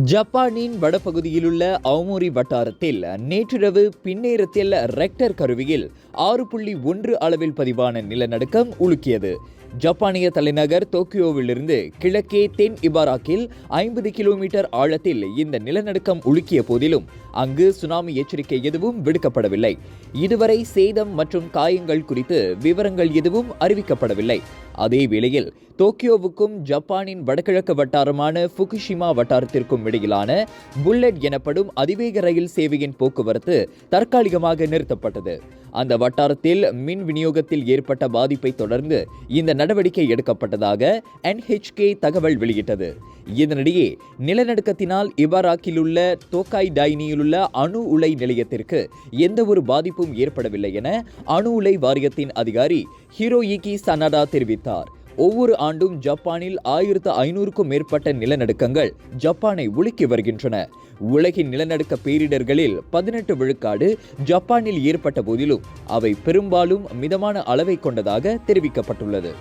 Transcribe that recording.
ஜப்பானின் வடபகுதியிலுள்ள அவுமோரி வட்டாரத்தில் நேற்றிரவு பின்னேரத்தில் ரெக்டர் கருவியில் 6.1 அளவில் பதிவான நிலநடுக்கம் உலுக்கியது. ஜப்பானிய தலைநகர் டோக்கியோவிலிருந்து கிழக்கே தென் இபாராக்கில் 50 கிலோமீட்டர் ஆழத்தில் இந்த நிலநடுக்கம் உலுக்கிய போதிலும் அங்கு சுனாமி எச்சரிக்கை எதுவும் விடுக்கப்படவில்லை. இதுவரை சேதம் மற்றும் காயங்கள் குறித்து விவரங்கள் எதுவும் அறிவிக்கப்படவில்லை. அதே வேளையில் டோக்கியோவுக்கும் ஜப்பானின் வடகிழக்கு வட்டாரமான ஃபுகுஷிமா வட்டாரத்திற்கும் இடையிலான புல்லட் எனப்படும் அதிவேக ரயில் சேவையின் போக்குவரத்து தற்காலிகமாக நிறுத்தப்பட்டது. அந்த வட்டாரத்தில் மின் விநியோகத்தில் ஏற்பட்ட பாதிப்பை தொடர்ந்து இந்த நடவடிக்கை எடுக்கப்பட்டதாக NHK தகவல் வெளியிட்டது. இதனிடையே நிலநடுக்கத்தினால் இபாராக்கில் உள்ள தோக்காய் டைனியில் உள்ள அணு உலை நிலையத்திற்கு எந்த ஒரு பாதிப்பும் ஏற்படவில்லை என அணு உலை வாரியத்தின் அதிகாரி ஹிரோயுகி சனடா தெரிவித்தார். ஒவ்வொரு ஆண்டும் ஜப்பானில் 1500க்கும் மேற்பட்ட நிலநடுக்கங்கள் ஜப்பானை உலுக்கி வருகின்றன. உலகின் நிலநடுக்க பேரிடர்களில் 18 விழுக்காடு ஜப்பானில் ஏற்பட்ட போதிலும் அவை பெரும்பாலும் மிதமான அளவை கொண்டதாக தெரிவிக்கப்பட்டுள்ளது.